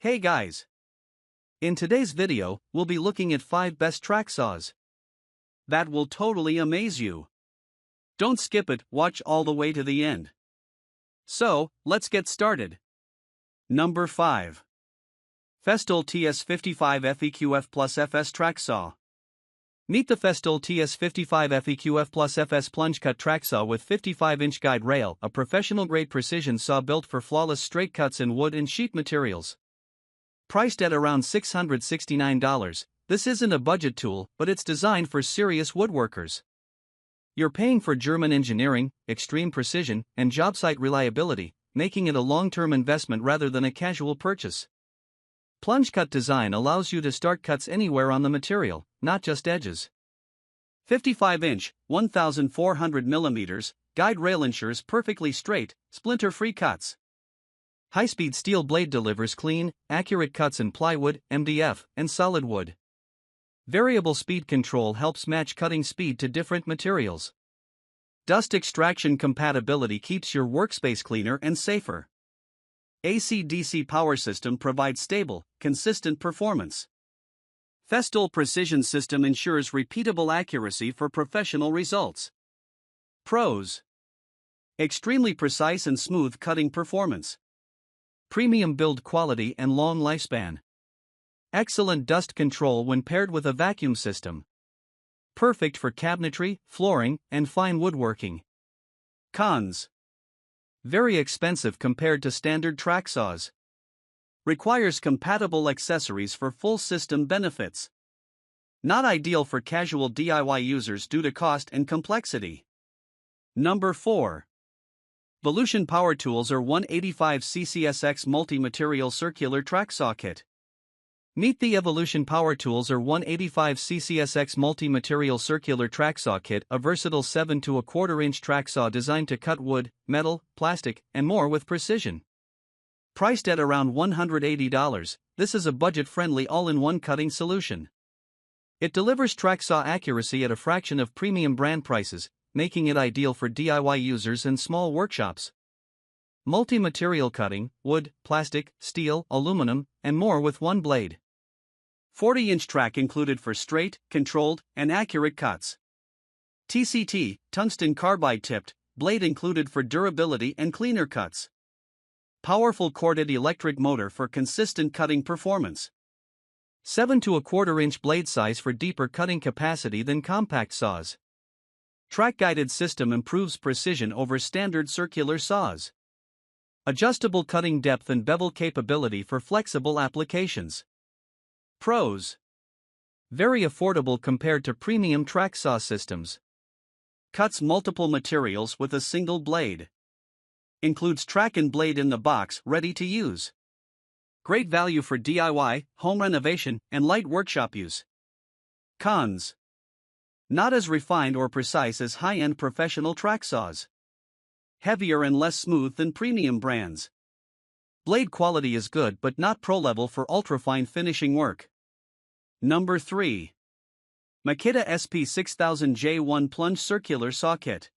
Hey guys! In today's video, we'll be looking at 5 best track saws that will totally amaze you. Don't skip it, watch all the way to the end. So, let's get started. Number 5. Festool TS55 FEQ-F-Plus-FS Track Saw. Meet the Festool TS55 FEQ-F-Plus-FS Plunge Cut Track Saw with 55-inch guide rail, a professional-grade precision saw built for flawless straight cuts in wood and sheet materials. Priced at around $669, this isn't a budget tool, but it's designed for serious woodworkers. You're paying for German engineering, extreme precision, and job site reliability, making it a long-term investment rather than a casual purchase. Plunge cut design allows you to start cuts anywhere on the material, not just edges. 55-inch, 1,400 mm, guide rail ensures perfectly straight, splinter-free cuts. High-speed steel blade delivers clean, accurate cuts in plywood, MDF, and solid wood. Variable speed control helps match cutting speed to different materials. Dust extraction compatibility keeps your workspace cleaner and safer. AC/DC power system provides stable, consistent performance. Festool precision system ensures repeatable accuracy for professional results. Pros: extremely precise and smooth cutting performance. Premium build quality and long lifespan. Excellent dust control when paired with a vacuum system. Perfect for cabinetry, flooring, and fine woodworking. Cons: very expensive compared to standard track saws. Requires compatible accessories for full system benefits. Not ideal for casual DIY users due to cost and complexity. Number 4. Volution Power Tools or 185 CCSX Multi-Material Circular Track Saw Kit. Meet the Evolution Power Tools or 185 CCSX Multi-Material Circular Track Saw Kit, a versatile 7 to 1/4 inch track saw designed to cut wood, metal, plastic, and more with precision. Priced at around $180, this is a budget-friendly all-in-one cutting solution. It delivers track saw accuracy at a fraction of premium brand prices, making it ideal for DIY users and small workshops. Multi-material cutting, wood, plastic, steel, aluminum, and more with one blade. 40-inch track included for straight, controlled, and accurate cuts. TCT, tungsten carbide tipped, blade included for durability and cleaner cuts. Powerful corded electric motor for consistent cutting performance. 7 to 1/4 inch blade size for deeper cutting capacity than compact saws. Track-guided system improves precision over standard circular saws. Adjustable cutting depth and bevel capability for flexible applications. Pros: very affordable compared to premium track saw systems. Cuts multiple materials with a single blade. Includes track and blade in the box, ready to use. Great value for DIY, home renovation, and light workshop use. Cons: not as refined or precise as high-end professional track saws. Heavier and less smooth than premium brands. Blade quality is good but not pro-level for ultra-fine finishing work. Number 3. Makita SP6000J1 Plunge Circular Saw Kit.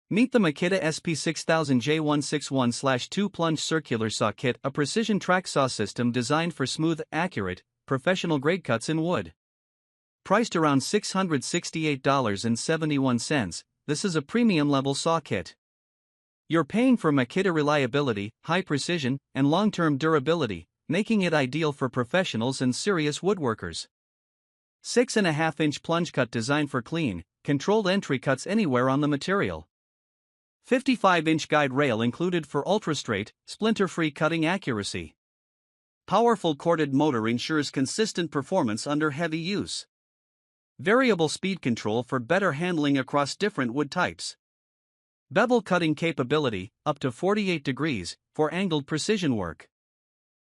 Meet the Makita SP6000J161/2 Plunge Circular Saw Kit, a precision track saw system designed for smooth, accurate, professional-grade cuts in wood. Priced around $668.71, this is a premium-level saw kit. You're paying for Makita reliability, high precision, and long-term durability, making it ideal for professionals and serious woodworkers. 6.5-inch plunge cut designed for clean, controlled entry cuts anywhere on the material. 55-inch guide rail included for ultra-straight, splinter-free cutting accuracy. Powerful corded motor ensures consistent performance under heavy use. Variable speed control for better handling across different wood types. Bevel cutting capability, up to 48 degrees, for angled precision work.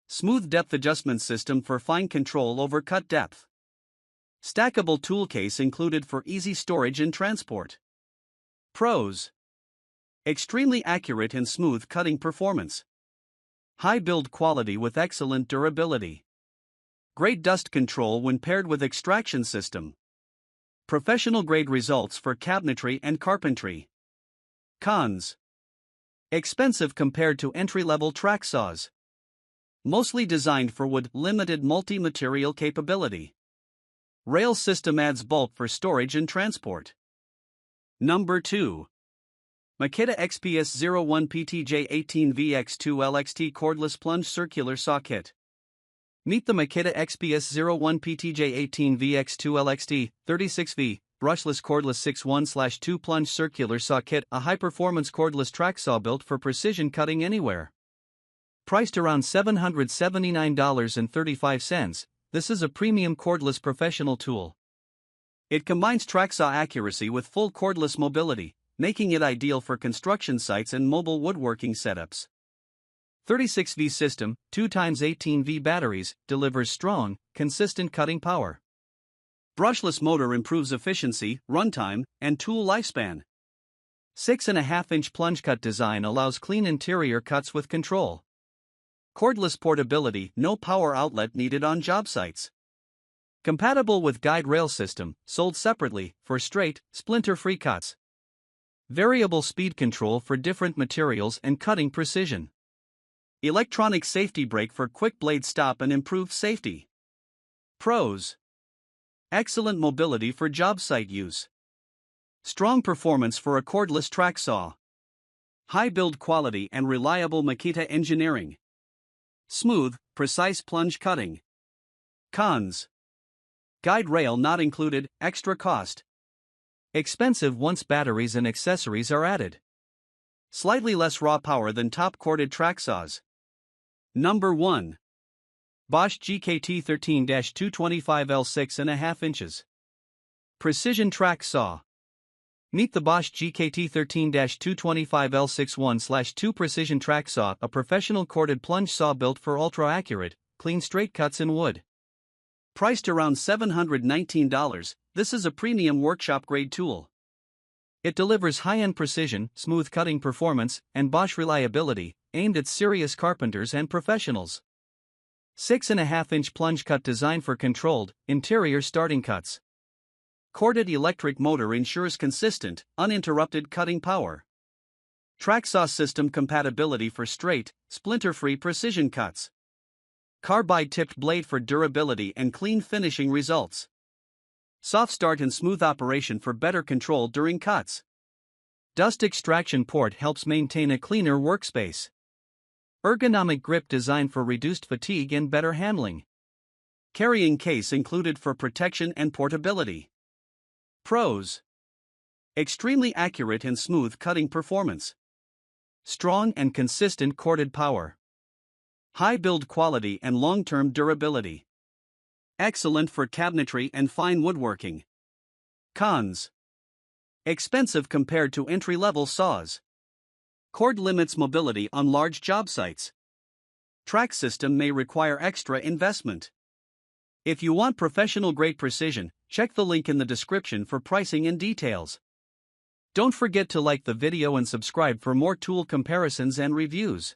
Smooth depth adjustment system for fine control over cut depth. Stackable tool case included for easy storage and transport. Pros: extremely accurate and smooth cutting performance. High build quality with excellent durability. Great dust control when paired with extraction system. Professional-grade results for cabinetry and carpentry. Cons: expensive compared to entry-level track saws. Mostly designed for wood, limited multi-material capability. Rail system adds bulk for storage and transport. Number 2. Makita XPS01PTJ18VX2LXT Cordless Plunge Circular Saw Kit. Meet the Makita XPS01PTJ18VX2LXT 36V Brushless Cordless 6.1/2 Plunge Circular Saw Kit, a high-performance cordless track saw built for precision cutting anywhere. Priced around $779.35, this is a premium cordless professional tool. It combines track saw accuracy with full cordless mobility, making it ideal for construction sites and mobile woodworking setups. 36V system, 2x18V batteries, delivers strong, consistent cutting power. Brushless motor improves efficiency, runtime, and tool lifespan. 6.5-inch plunge cut design allows clean interior cuts with control. Cordless portability, no power outlet needed on job sites. Compatible with guide rail system, sold separately, for straight, splinter-free cuts. Variable speed control for different materials and cutting precision. Electronic safety brake for quick blade stop and improved safety. Pros: excellent mobility for job site use. Strong performance for a cordless track saw. High build quality and reliable Makita engineering. Smooth, precise plunge cutting. Cons: guide rail not included, extra cost. Expensive once batteries and accessories are added. Slightly less raw power than top corded track saws. Number 1. Bosch GKT13-225L 6.5 inches. Precision track saw. Meet the Bosch GKT13-225L 6.1/2 precision track saw, a professional corded plunge saw built for ultra-accurate, clean straight cuts in wood. Priced around $719, this is a premium workshop-grade tool. It delivers high-end precision, smooth cutting performance, and Bosch reliability, aimed at serious carpenters and professionals. 6.5-inch plunge cut designed for controlled, interior starting cuts. Corded electric motor ensures consistent, uninterrupted cutting power. Track saw system compatibility for straight, splinter-free precision cuts. Carbide-tipped blade for durability and clean finishing results. Soft start and smooth operation for better control during cuts. Dust extraction port helps maintain a cleaner workspace. Ergonomic grip designed for reduced fatigue and better handling. Carrying case included for protection and portability. Pros: extremely accurate and smooth cutting performance. Strong and consistent corded power. High build quality and long-term durability. Excellent for cabinetry and fine woodworking. Cons: expensive compared to entry-level saws. Cord limits mobility on large job sites. Track system may require extra investment. If you want professional-grade precision, check the link in the description for pricing and details. Don't forget to like the video and subscribe for more tool comparisons and reviews.